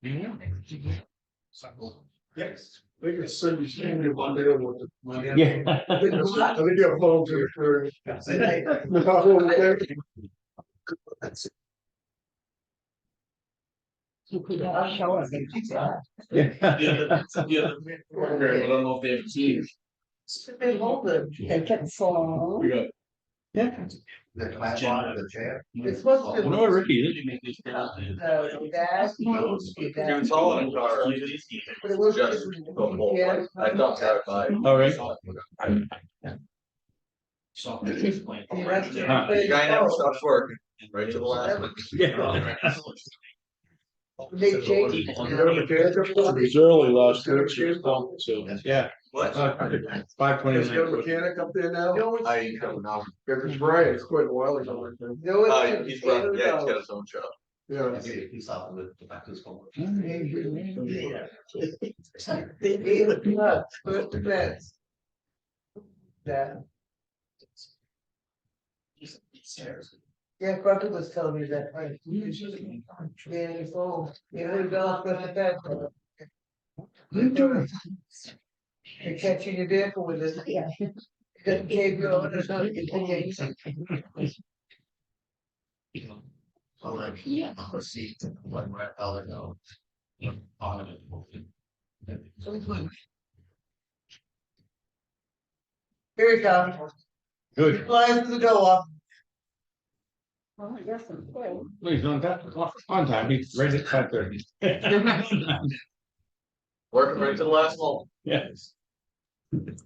Yeah. Yes. I think it's Cindy standing one day with the. Yeah. I think you're home to your. I'll show us. Yeah. I don't know if they have seen. They hold them. They get so long. We got. Yeah. It's supposed to You be. know what, Ricky? The dad. It's all in a car. But it was. Just the whole, Yeah. I dumped that by. All right. So. The rest of the Huh. The guy never stops working, right to the last one. Yeah. They change. It was early last year. So, yeah. What? 5:29. Is there a mechanic up there now? I don't know. If it's Brian, it's quite a while ago, I think. He's got, yeah, he's got his own shop. Yeah. He's out with the back of his phone. They made it nuts, first defense. That. Yeah, Crockett was telling me that, right? Yeah, your phone, you know, you got first defense. You're catching your vehicle with it. Yeah. Got cave going, it's not a continuation. So like, yeah, I'll see, what my color go. On it. Here he comes. Good. Flies through the door. Oh, I guess I'm good. Please, on time. He's ready at 5:30. Working right to the last moment. Yes. The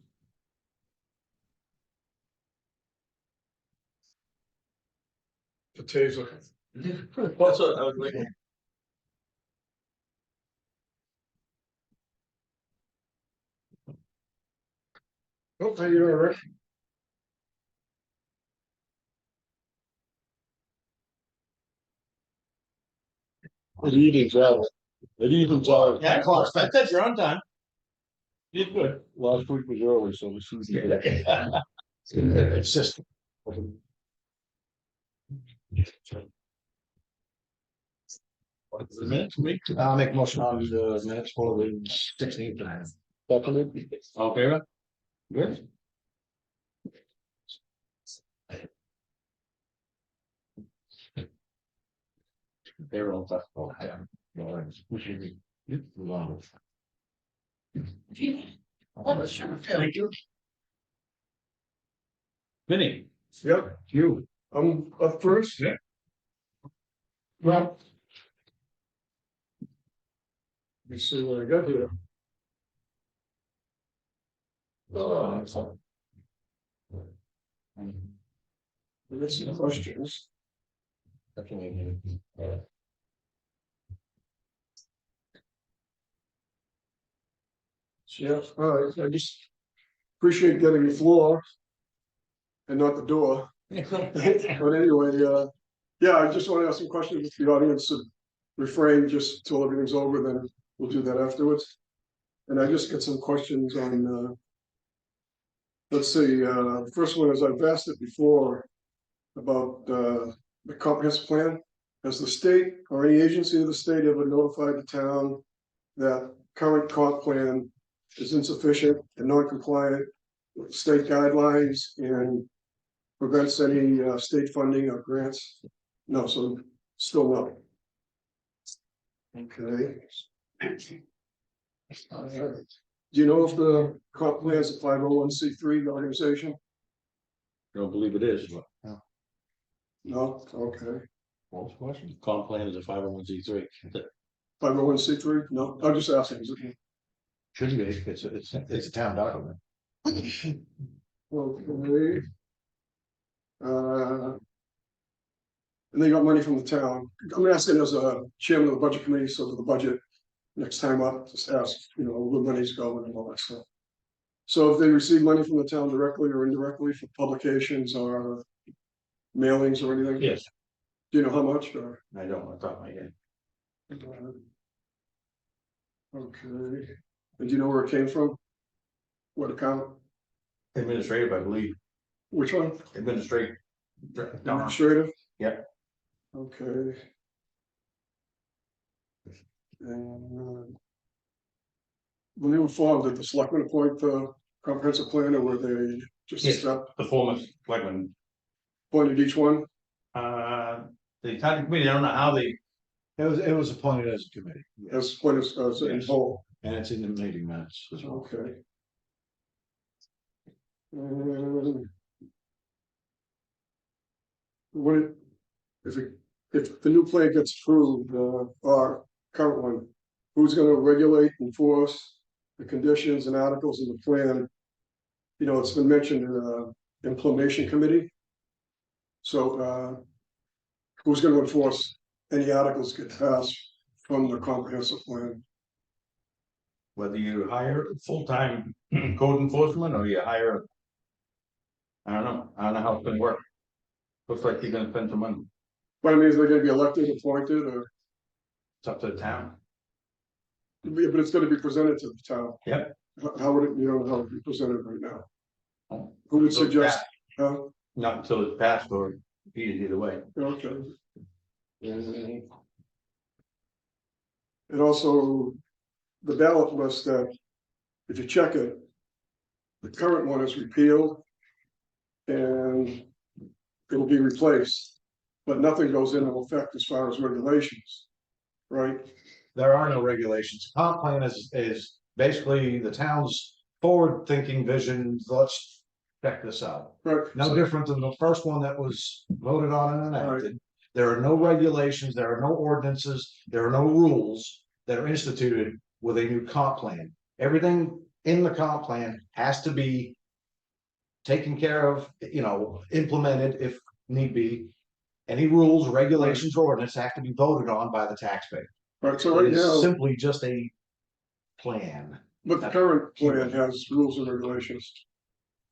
taser. That's what I was waiting. Oh, how you doing, Rick? Good evening, Al. Good evening, Al. Yeah, close. That's your own time. You did good. Last week was early, so this is. It's just. The minutes, week. I'll make a motion on the minutes for the 16th. All in favor? Good. Payroll stuff. Oh, yeah. Thank you. Vinny, Yep, you. I'm up first. Yeah. Well. Let me see what I got here. Oh. Let's see the questions. Yeah, all right, I just appreciate getting the floor. And not the door. But anyway, yeah, I just want to ask some questions if the audience should refrain just till everything's over, then we'll do that afterwards. And I just got some questions on, let's see, the first one is I've asked it before about the comprehensive plan. Has the state or any agency of the state ever notified the town that current comp plan is insufficient and non-compliant with state guidelines and prevents any state funding or grants? No, so still no. Okay. Do you know if the comp plan is a 501c3 organization? Don't believe it is. But No, okay. false question. Comp plan is a 501c3. 501c3? No, I'm just asking. Is it? Should be, it's a town document. Okay. And they got money from the town. I'm asking as a chairman of the budget committee, so for the budget next time up, just ask, you know, where money's going and all that stuff. So if they receive money from the town directly or indirectly for publications or mailings or anything? Yes. Do you know how much or? I don't want to talk my head. Okay. And do you know where it came from? What account? Administrative, I believe. Which one? Administrative. Administrative? Yeah. Okay. And when they were formed, did the selectmen appoint the comprehensive plan, or were they just a Yes. step The former selectmen, appointed each one? the county committee, I don't know how they, It was appointed as a committee. As appointed as in Yes. whole? And it's in the meeting minutes as well. Okay. What if the new plan gets approved, our current one, who's gonna regulate, enforce the conditions and articles of the plan? You know, it's been mentioned in implementation committee. So who's gonna enforce any articles get passed from the comprehensive plan? whether you hire full-time code enforcement or you hire. I don't know how it's gonna work. Looks like you're gonna spend some money, But I mean, is they gonna be elected, appointed, or, it's up to the town. but it's gonna be presented to the town? Yep. How would it, you know, how it be presented right now? Oh. Who would So suggest? that- Not until it's passed or either way. Okay. And also, the ballot list that, if you check it, the current one is repealed. And it'll be replaced, but nothing goes into effect as far as regulations, right? There are no regulations. Comp plan is basically the town's forward-thinking vision. Let's check this out. Right. No different than the first one that was voted on and enacted. There are no regulations, there are no ordinances, there are no rules that are instituted with a new comp plan. Everything in the comp plan has to be taken care of, you know, implemented if need be. Any rules, regulations, or ordinance have to be voted on by the taxpayer. Right, so right It is now, simply just a plan. but the current plan has rules and regulations.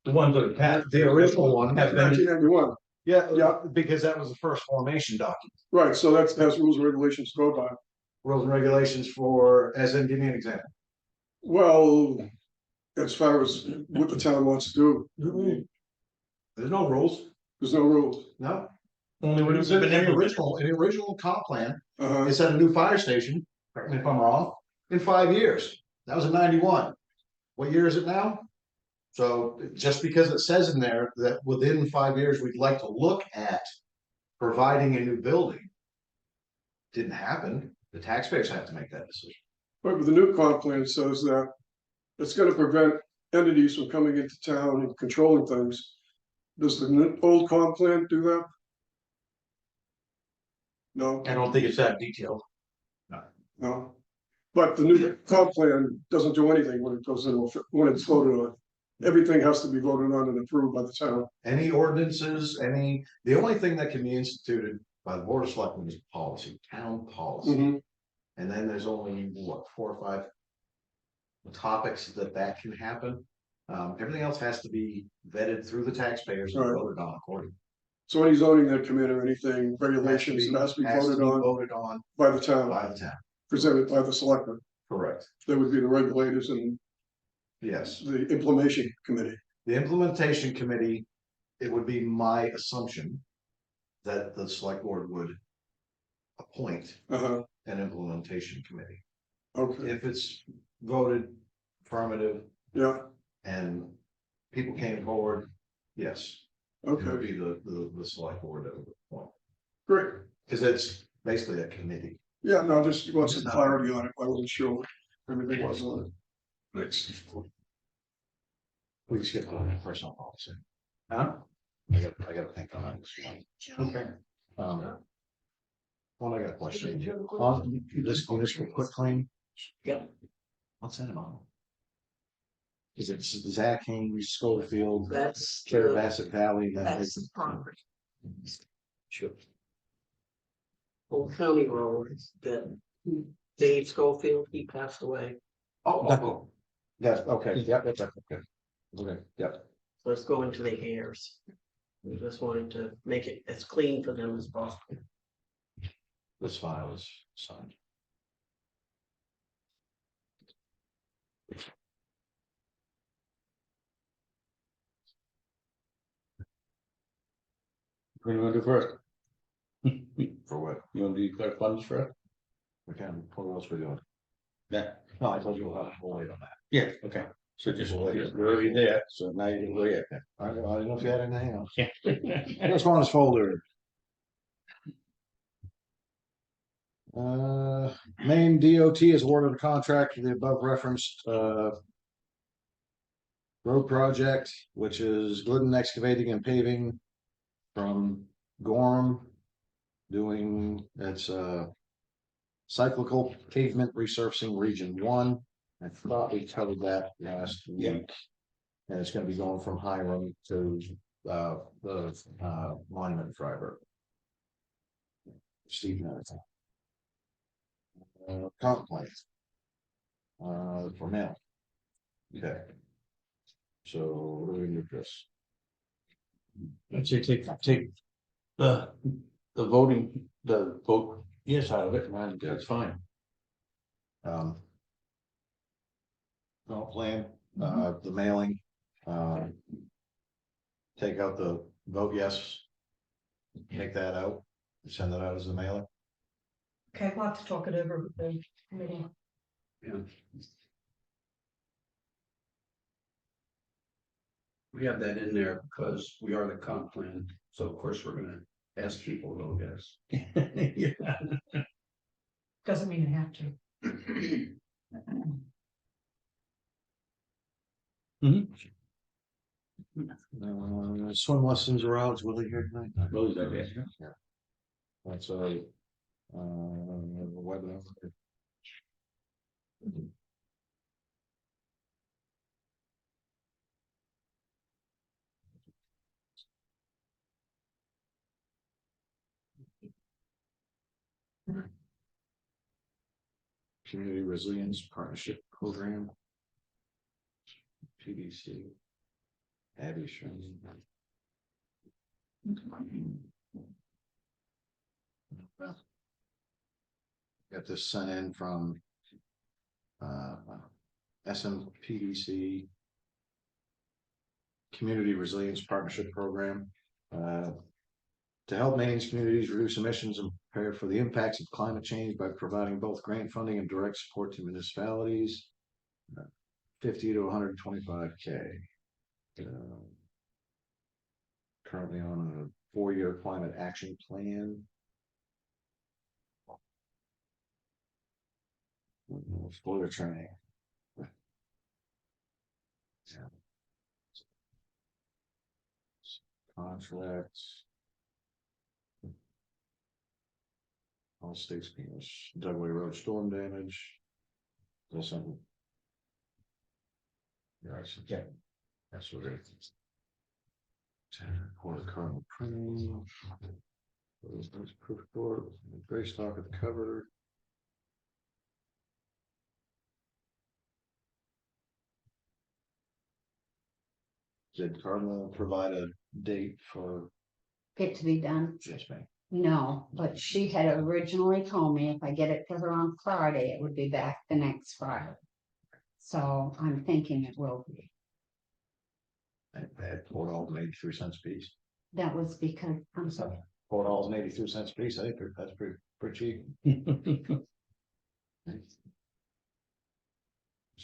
The ones that are passed. The original one Have been, 1991, Yeah, because that was the first formation document. right, so that has rules and regulations to go by. Rules and regulations for, as in, give me an example. Well, as far as what the town wants to do, There's no rules. there's no rules. No. only It when was it's in been the implemented. original comp plan. Uh-huh. It said a new fire station, correct me if I'm wrong, in 5 years. That was in 91. What year is it now? So just because it says in there that within 5 years, we'd like to look at providing a new building. Didn't happen. The taxpayers have to make that decision. But the new comp plan says that it's gonna prevent entities from coming into town and controlling things. Does the old comp plan do that? No, I don't think it's that detailed. no. But the new comp plan doesn't do anything when it goes in, when it's voted on. Everything has to be voted on and approved by the town. Any ordinances, the only thing that can be instituted by the board of selectmen is policy, town policy. Mhm. And then there's only, what, 4 or 5 topics that can happen. Everything else has to be vetted through the taxpayers and Right. voted on accordingly. So any zoning that come in or anything, regulations, it has to be voted on Voted on by the town, by the town, presented by the selectmen. correct, That would be the regulators and yes. the implementation committee. The implementation committee, it would be my assumption that the select board would appoint Uh-huh, an implementation committee. okay, If it's voted affirmative yeah, and people came forward, yes, it would okay, be the select board that would appoint. great. Because it's basically a committee. Yeah, no, just want some clarity on it. I wasn't sure what everything was on it. Thanks. We can skip on personal policy. Huh? I gotta think on that. Okay. Well, I got a question. On this municipal quitclaim. Yep. What's that about? Is it Zach Haynes, Schofield, That's, Bassett Valley? that's the property. Sure. Old County Road that Dave Schofield, he passed away, Oh. Yes, okay, yep, okay. Okay, yep. so it's going to the heirs. We just wanted to make it as clean for them as possible. This file is signed. What do you want to do first? For what? You want to declare funds for it? We can, what else we doing? Yeah, No, I told you we'll wait on that. yeah, okay. So just, we're already there, so now you can go ahead. I don't know if you had anything else. Yeah. What's on this folder? Maine DOT has awarded a contract for the above referenced, road project, which is Glidden excavating and paving from Gorham, doing, it's, cyclical pavement resurfacing region 1. I thought we covered that last week. And it's gonna be going from Hiram to, the, Monument Driver. Steve and everything. Comp plan. For mail. Okay. So what do we do with this? I'd say take the voting, the vote yes out of it, and that's fine. Comp plan, the mailing, take out the vote yes. Take that out, send that out as a mailing. Okay, we'll have to talk it over with the committee. We have that in there because we are the comp plan, so of course we're gonna ask people to vote yes. Yeah. Doesn't mean you have to. Swim lessons are out, will they here tonight? Really, that is. That's a, webinar. Community Resilience Partnership Program. PDC. Abby Sherman. Got this sent in from SMPDC Community Resilience Partnership Program, to help Maine's communities reduce emissions and prepare for the impacts of climate change by providing both grant funding and direct support to municipalities. 50 to 125K. Currently on a 4-year climate action plan. Spoiler training. Contracts. All states penis, Dugway Road storm damage. That's something. Yeah, I should get. That's what it is. Quarter cardinal printing. Proof for gray stock at the cover. Did Cardinal provide a date for? Get to be done? Yes, ma'am. No, but she had originally told me if I get it to her on Friday, it would be back the next Friday. So I'm thinking it will be. At $4.83 a piece. That was because, I'm sorry, $4.83 a piece. I think that's pretty cheap.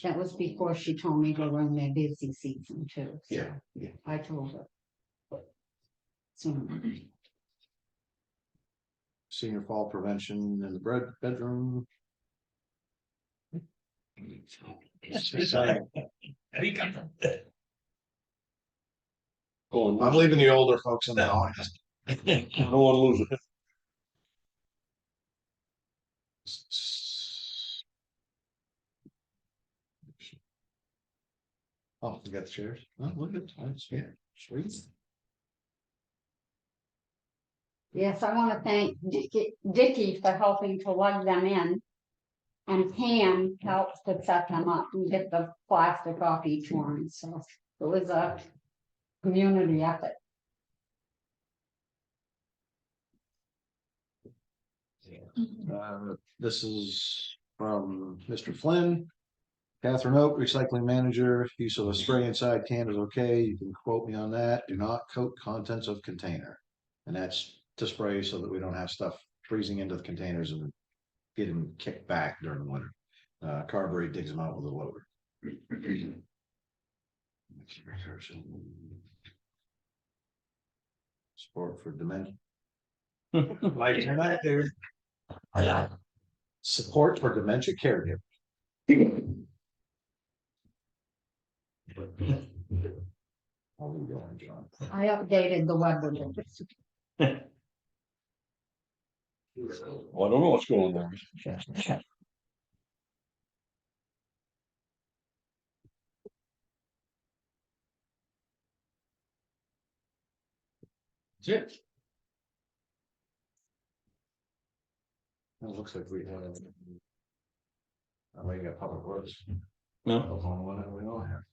that was before she told me to run their busy season too. So Yeah. I told her. Soon. Senior fall prevention in the bedroom. I'm leaving the older folks in the audience. I don't want to lose it. Oh, we got the chairs. Oh, look at that. Yeah, sweet. Yes, I want to thank Dickie for helping to lug them in. And Pam helped to set them up and get the plastic off each one. So it was a community effort. This is from Mr. Flynn. Catherine Oak, recycling manager, use of a spray inside can is okay. You can quote me on that. Do not coat contents of container. And that's to spray so that we don't have stuff freezing into the containers and getting kicked back during the winter. Carberry digs them out with a loader. Support for dementia. Like tonight, dude. Support for dementia caregivers. How are you doing, John? I updated the web with it. Well, I don't know what's going on. That's it. It looks like we have. We got public works. No, Telephone one that we don't have.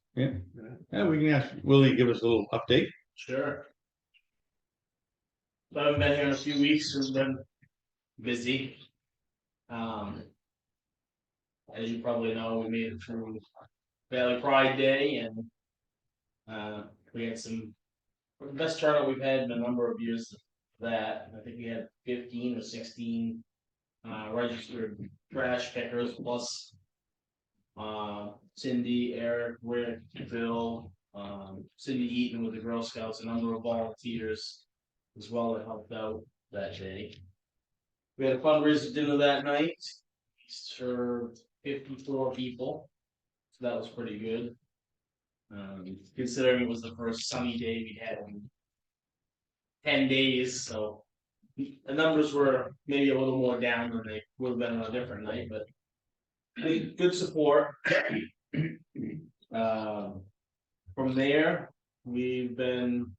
yeah, we can ask Willie to give us a little update. Sure. So I haven't been here in a few weeks, we've been busy. As you probably know, we made it through Valley Pride Day and we had the best turnout we've had in a number of years of that. I think we had 15 or 16 registered trash pickers plus Cindy, Eric, Rick, Bill, Cindy Eaton with the Girl Scouts, a number of volunteers as well that helped out that day. We had a fundraiser dinner that night, served 54 people, so that was pretty good. Considering it was the first sunny day we had in 10 days, so the numbers were maybe a little more down than they would have been on a different night, but good support. From there, we've been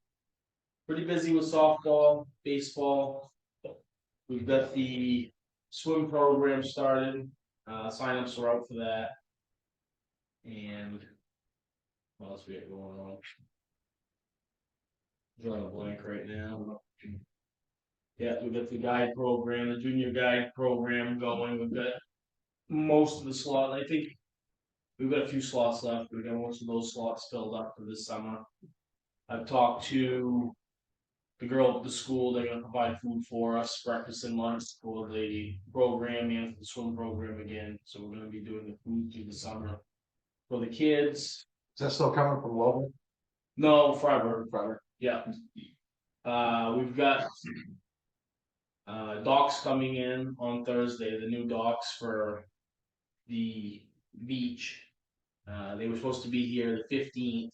pretty busy with softball, baseball. We've got the swim program started. Signups are out for that. And what else we got going on? Drawing a blank right now. Yeah, we've got the guide program, the junior guide program going. We've got most of the slot. I think we've got a few slots left. We've got most of those slots filled up for this summer. I've talked to the girl at the school. They're going to provide food for us, breakfast and lunch for the program and for the swim program again. So we're going to be doing the food through the summer for the kids. Is that still coming from Lovell? No, forever. Yeah. We've got docks coming in on Thursday, the new docks for the beach. They were supposed to be here the 15th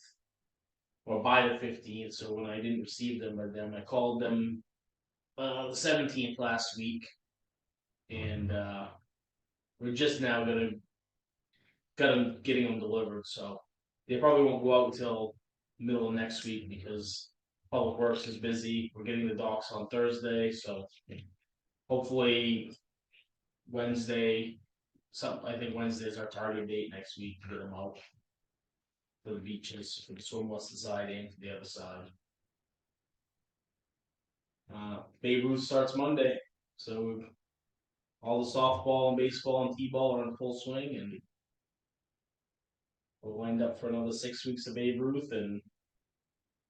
or by the 15th. So when I didn't receive them by them, I called them the 17th last week. And we're just now getting them delivered. So they probably won't go out until middle of next week because Public Works is busy. We're getting the docks on Thursday, so hopefully Wednesday. I think Wednesday is our target date next week to get them out for the beaches, for the swimless side and for the other side. Babe Ruth starts Monday, so all the softball and baseball and t-ball are in full swing, and we'll wind up for another 6 weeks of Babe Ruth, and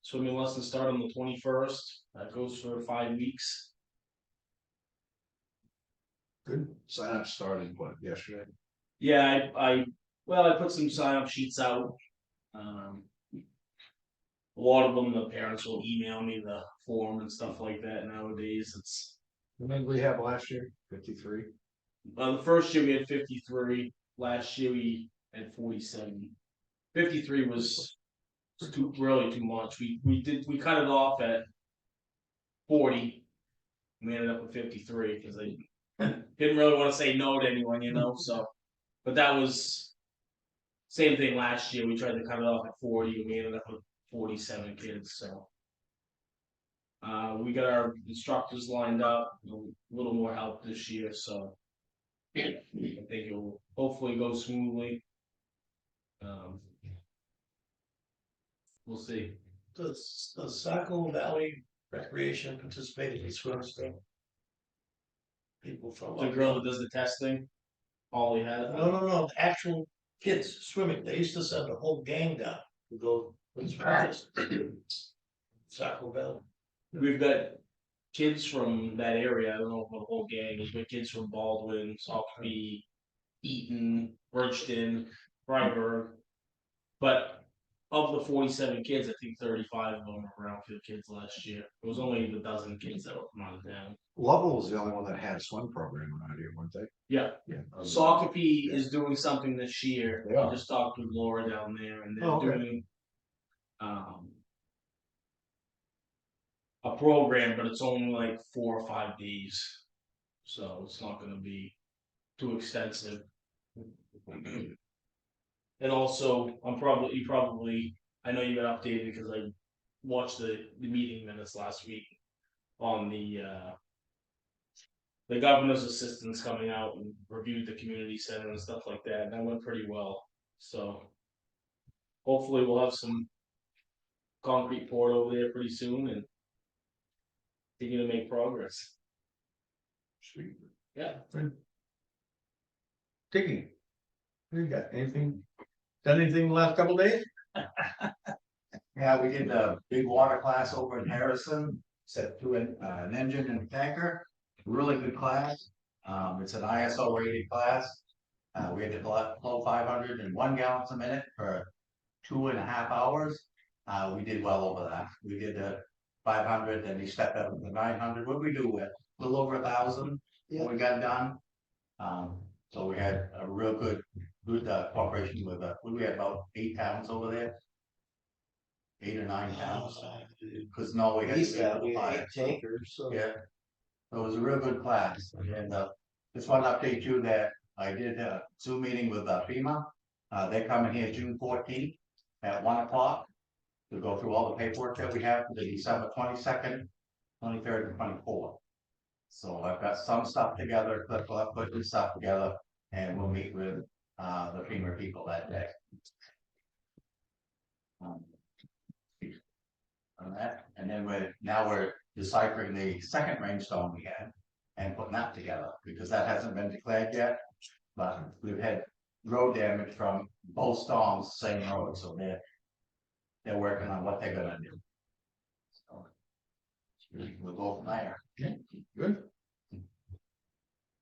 swimming lessons start on the 21st. That goes for 5 weeks. Good. Sign up started yesterday? Yeah, I put some sign-up sheets out. A lot of them, the parents will email me the form and stuff like that nowadays. It's How many did we have last year? 53. the first year we had 53. Last year we had 47. 53 was really too much. We cut it off at 40. We ended up with 53 because they didn't really want to say no to anyone, so but that was same thing last year. We tried to cut it off at 40 and we ended up with 47 kids. So we got our instructors lined up, a little more help this year, so I think it will hopefully go smoothly. We'll see. Does Saco Valley Recreation participate in these swim stuff? People from The girl that does the testing, Holly has. no, the actual kids swimming. They used to send a whole gang down to go with practice. Saco Valley. We've got kids from that area, I don't know if the whole gang, but kids from Baldwin, Salkby, Eaton, Bridgeton, Freiburg. But of the 47 kids, I think 35 of them were Brownfield kids last year. It was only the dozen kids that were from out of town. Lovell was the only one that had a swim program around here, weren't they? Yeah. Yeah. Salkby is doing something this year. They are. I just talked with Laura down there, and they're Oh, okay. doing a program, but it's only like 4 or 5 days, so it's not going to be too extensive. And also, I know you got updated because I watched the meeting minutes last week on the governor's assistants coming out and reviewed the community center and stuff like that, and that went pretty well. So hopefully we'll have some concrete poured over there pretty soon and continue to make progress. Sweet. Yeah. Digging. You got anything, done anything the last couple days? Yeah, we did a big water class over in Harrison, set to an engine and a tanker, really good class. It's an ISO rated class. We had to flow 501 gallons a minute for 2.5 hours. We did well over that. We did 500, then we stepped up to 900. What we do with a little over 1,000 when we got done. So we had a real good cooperation with we had about 8 towns over there. 8 or 9 towns, because no, we had We had 8 tankers, so. yeah. So it was a real good class, and just want to update you that I did a Zoom meeting with FEMA. They're coming here June 14th at 1 o'clock to go through all the paperwork that we have for the December 22nd, 23rd, and 24th. So I've got some stuff together, put this stuff together, and we'll meet with the FEMA people that day. On that, and then we're deciphering the second rainstorm we had and putting that together, because that hasn't been declared yet. But we've had road damage from both storms, same road, so they're working on what they're gonna do. So we'll go from there. Good.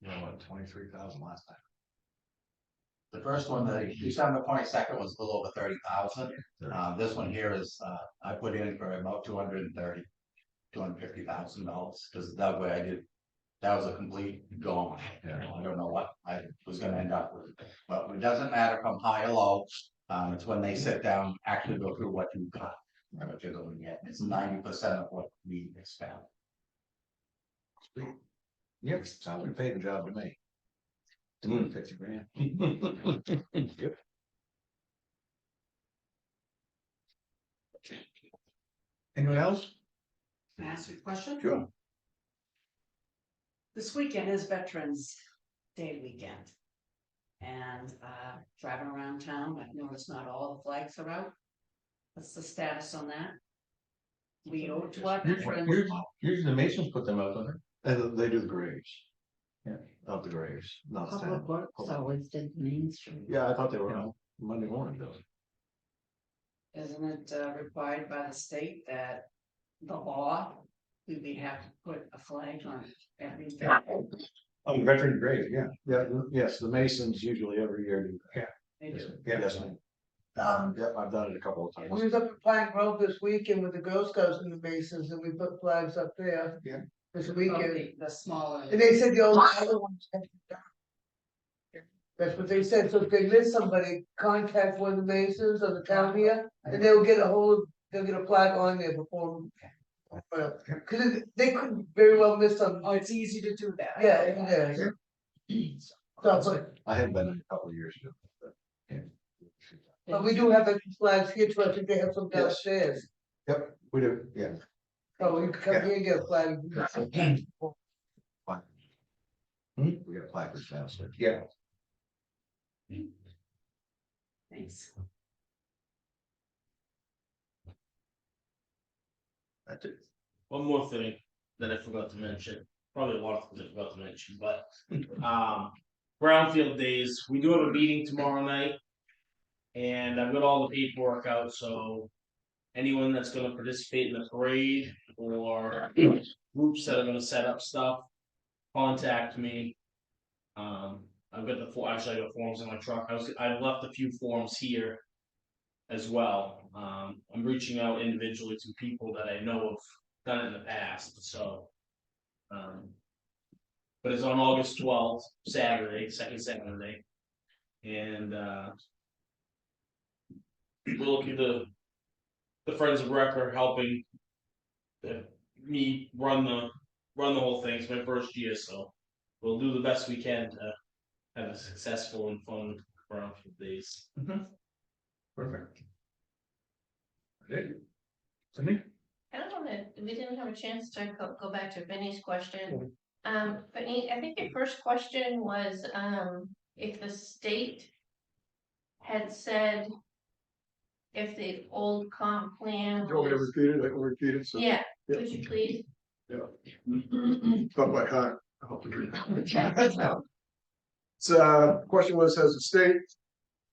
Yeah, what, 23,000 last time? The first one, the December 22nd, was a little over 30,000. This one here is I put in for about $250,000, because that way I did. That was a complete gone. I don't know what I was going to end up with, but it doesn't matter from high or low. It's when they sit down, actually go through what you've got, what you're going to get. It's 90% of what we expect. Yep, sounds like a paving job to me. 250 grand. Yep. Anyone else? Can I ask you a question? Sure. This weekend is Veterans Day weekend. And driving around town, I've noticed not all the flags are out. What's the status on that? We owe it to our veterans. Usually the Masons put them out on it. And they do the graves. Yeah, of the graves, not the Public town. Works always did Main Street. Yeah, I thought they were on Monday morning though. Isn't it required by the state that the law, we have to put a flag on everything? On veteran grave, yeah. Yeah, yes, the Masons usually every year do that. They do. Yeah. Yes, ma'am. Yep, I've done it a couple of times. We was up at Pine Grove this weekend with the Girl Scouts and the Masons, and we put flags up there. Yeah. This Oh, weekend, the smaller. and they said the old other ones. That's what they said, so if they miss somebody, contact one of the Masons or the town here, and they'll get a flag on there before. Cause they could very well miss some, Oh, it's easy to do that. yeah. So, I haven't been in a couple of years ago. but we do have the flags here, too. I think they have some downstairs, Yep, we do, yeah. so you can come here and get a flag. We got placards downstairs. Yeah. Thanks. That's it. One more thing that I forgot to mention, probably a lot of things I forgot to mention, but Brownfield days, we do have a meeting tomorrow night. And I've got all the paperwork out, so anyone that's gonna participate in the parade or groups that are gonna set up stuff, contact me. I've got actually I got forms in my truck. I left a few forms here as well. I'm reaching out individually to people that I know have done it in the past, so. But it's on August 12th, Saturday, second Saturday. And we're looking to, the Friends of Rec are helping me run the whole thing. It's my first year, so we'll do the best we can to have a successful and fun Brownfield days. Perfect. Cindy? I don't know that we didn't have a chance to go back to Vinnie's question. Vinnie, I think your first question was, if the state had said if the old comp plan Do you want me to was, repeat it? I can repeat it. So, yeah, would you please? it's not by heart. I hope to read it. So, question was, has the state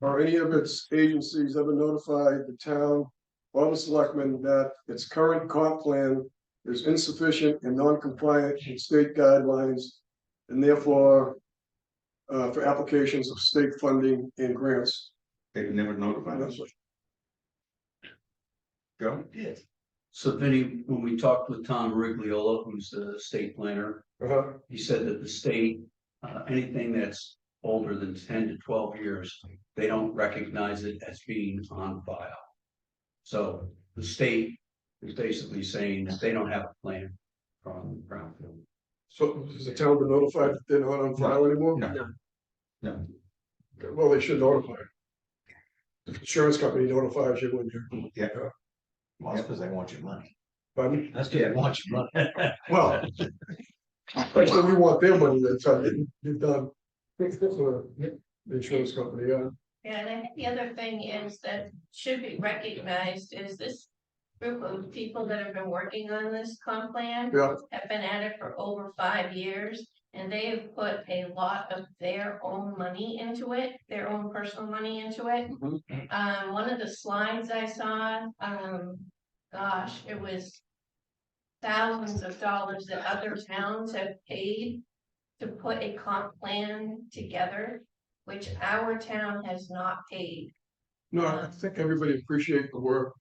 or any of its agencies ever notified the town or the selectmen that its current comp plan is insufficient and non-compliant with state guidelines, and therefore for applications of state funding and grants? They've never notified us. Go. So Vinny, when we talked with Tom Rigliola, who's the state planner, he said that the state, anything that's older than 10 to 12 years, they don't recognize it as being on file. So the state is basically saying that they don't have a plan from Brownfield. So has the town been notified that they're not on file anymore? No. Well, they should notify. The insurance company notifies you when you're. Yeah. Well, that's because they want your money. Pardon? That's because they want your money. Well, actually, we want their money, that's how you've done. The insurance company, yeah. Yeah, and I think the other thing is that should be recognized is this group of people that have been working on this comp plan Yeah. have been at it for over 5 years, and they have put a lot of their own money into it, their own personal money into it. One of the slides I saw, gosh, it was thousands of dollars that other towns have paid to put a comp plan together, which our town has not paid. No, I think everybody appreciate the work.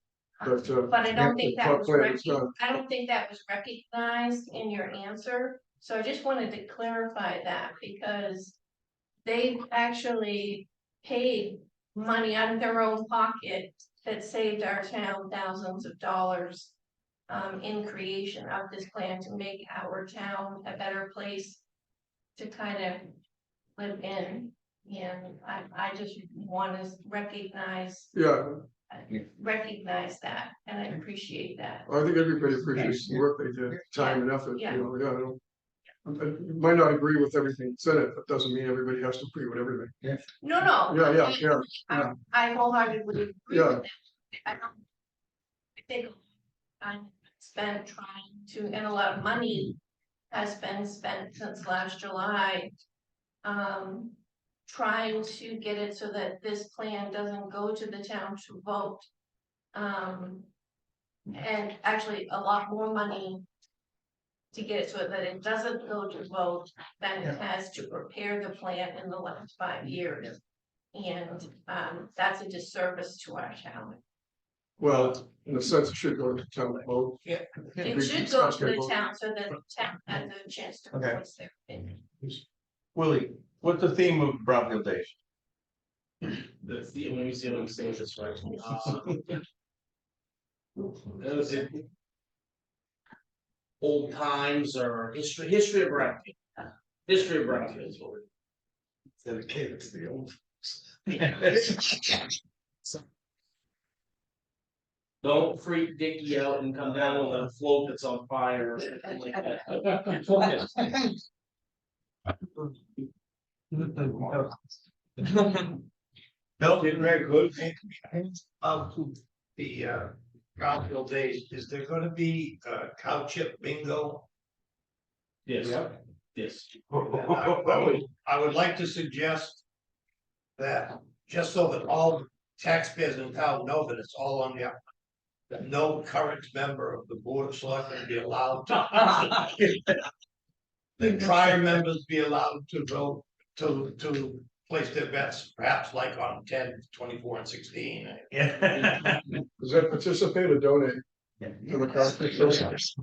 But I don't think that was plan is done. I don't think that was recognized in your answer, so I just wanted to clarify that, because they've actually paid money out of their own pocket that saved our town thousands of dollars in creation of this plan to make our town a better place to kind of live in. And I just want to recognize that, and I appreciate that. I think everybody appreciates the work they did, time and effort, you know, I might not agree with everything that's in it, but doesn't mean everybody has to agree with everything. No, no. Yeah. I wholeheartedly agree Yeah. with that. I think time spent trying to, and a lot of money has been spent since last July. Trying to get it so that this plan doesn't go to the town to vote. And actually a lot more money to get it so that it doesn't go to vote than it has to prepare the plan in the last 5 years. And that's a disservice to our town. Well, in a sense, it should go to town vote. Yeah. It should go to the town so that the town has a chance to voice their opinion. Willie, what's the theme of Brownfield Days? The theme, let me see if I can say this right. Those are old times or history of Brownfield. History of Brownfield is what we're Dedicated to the old. Don't freak Dickie out and come down with a float that's on fire or something like that. Bill did very good. The Brownfield Days, is there gonna be cow chip bingo? Yes, yes. I would like to suggest that, just so that all taxpayers in town know that it's all on the that no current member of the Board of Selectmen be allowed to. The prior members be allowed to vote to place their bets, perhaps like on 10, 24, and 16. Yeah. Does that participate or donate to the conference?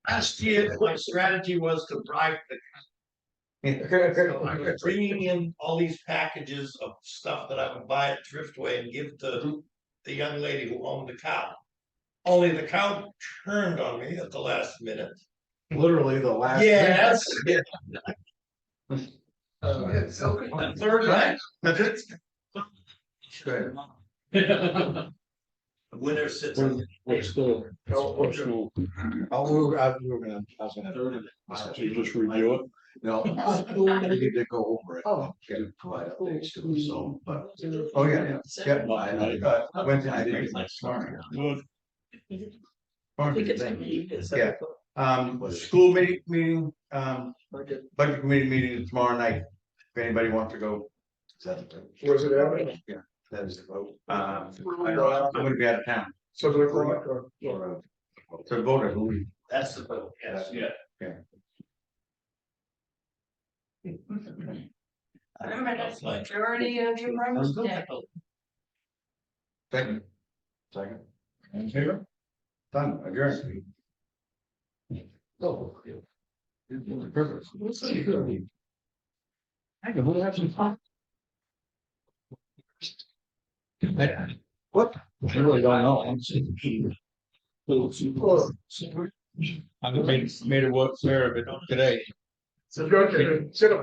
Last year, my strategy was to bribe the. So I was bringing in all these packages of stuff that I would buy at Thriftway and give to the young lady who owned the cow. Only the cow turned on me at the last minute. Literally the last. Yes. So The third night. The winner sits on. What's the? Oh, we were gonna, I was gonna. You just review it? No, we need to go over it. Oh. Get provide updates to them, so, but, oh, yeah, yeah, I went to, I did it smart. I think it's. Yeah. School meeting, budget committee meeting tomorrow night, if anybody wants to go. Where's it at? Yeah, that is the vote. I'm gonna be out of town. 7 o'clock or? So vote, I believe. That's the vote, yes, yeah. Remember, that's majority of your rooms today. Second. Second. In favor? Done, adjourned. Oh. Perfect. I can have some fun. What? I really don't know. I made it work fair, but not today. So, okay, sit up.